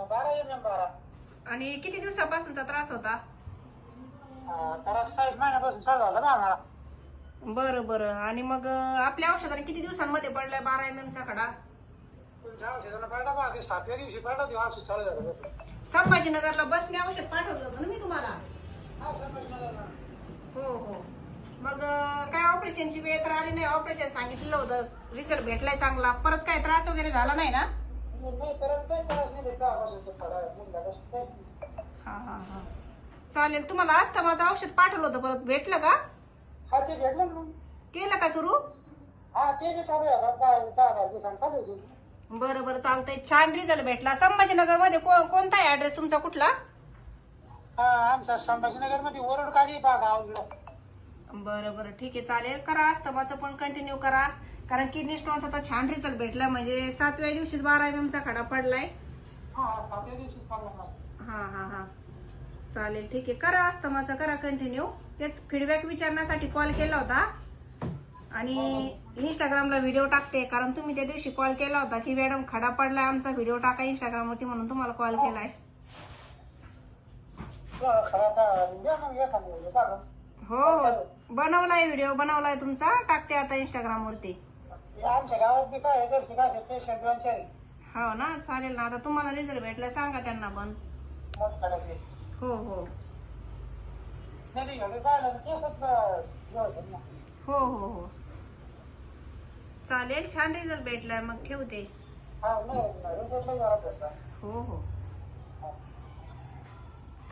12 आणि किती दिवसापासूनचा त्रास होता? त्रास 6 महिन्यापासून चालू झाला ना आम्हाला. बरं बरं. आणि मग आपल्या औषधाने किती दिवसांमध्ये पडलाय 12 mm चा खडा? तुमच्या औषधानं पडला बा ते 7व्या दिवशी पडला ते औषध चालू झालं. संभाजीनगरला बसने औषध पाठवलं होतं ना मी तुम्हाला. हा संभाजीनगरला. हो हो. मग काय ऑपरेशनची वेळ तर आली नाही, ऑपरेशन सांगितलेलं होतं, रिझल्ट भेटलाय चांगला, परत काय त्रास वगैरे झाला नाही ना? नाही परत काही त्रास नाही भेटला औषध खडा निघाल्यापासून काही नाही. हा हा हा. चालेल. तुम्हाला अस्थमाचं औषध पाठवलं होतं, परत भेटलं का? हा ते भेटलं ना. केलं का सुरू? हा ते बी चालू आहे. 10 दिवसांनी चालू आहे. बरं बरं, चालतंय. छान रिझल्ट भेटला. संभाजीनगर मध्ये कोणता आहे ऍड्रेस तुमचा, कुठला? हा आमचा संभाजीनगर मध्ये वरड काजी भाग आवडला. बरं बरं, ठीक आहे, चालेल. करा अस्थमाचं पण कंटिन्यू करा, कारण किडनी स्टोनचा तर छान रिझल्ट भेटला. म्हणजे 7व्या दिवशीच 12 mm चा खडा पडलाय. हा 7व्या दिवशी पडला. हा हा हा. चालेल, ठीक आहे. करा अस्थमाचं, करा कंटिन्यू. तेच फीडबॅक विचारण्यासाठी कॉल केला होता. आणि इंस्टाग्रामला व्हिडिओ टाकते, कारण तुम्ही त्या दिवशी कॉल केला होता की मॅडम खडा पडलाय, आमचा व्हिडिओ टाका इंस्टाग्रामवरती, म्हणून तुम्हाला कॉल केलाय. हो हो, बनवलाय व्हिडिओ, बनवलाय तुमचा, टाकते आता इंस्टाग्राम वरती. आमच्या गावात बी काय दर्शक असे पेशंट 2-4. हो ना, चालेल ना. आता तुम्हाला रिझल्ट भेटला, सांगा त्यांना पण. हो हो हो हो हो, चालेल. छान रिझल्ट भेटलाय, मग ठेवते. हो हो.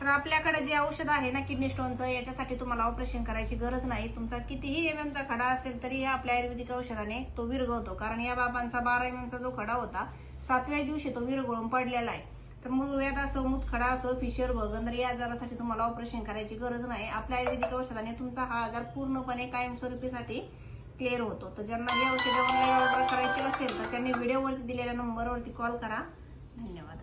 तर आपल्याकडे जे औषध आहे ना किडनी स्टोनचं, याच्यासाठी तुम्हाला ऑपरेशन करायची गरज नाही. तुमचा कितीही MM चा खडा असेल तरी आपल्या आयुर्वेदिक औषधाने तो विरघळतो. कारण या बाबांचा 12 MM चा जो खडा होता, 7व्या दिवशी तो विरघळून पडलेला आहे. तर मूळव्याध असो, मूतखडा असो, फिशर भगंदर, या आजारासाठी तुम्हाला ऑपरेशन करायची गरज नाही. आपल्या आयुर्वेदिक औषधाने तुमचा हा आजार पूर्णपणे कायमस्वरूपीसाठी क्लिअर होतो. तर ज्यांना ही औषधं ऑनलाईन ऑर्डर करायची असेल तर त्यांनी व्हिडिओवरती दिलेल्या नंबरवरती कॉल करा. धन्यवाद.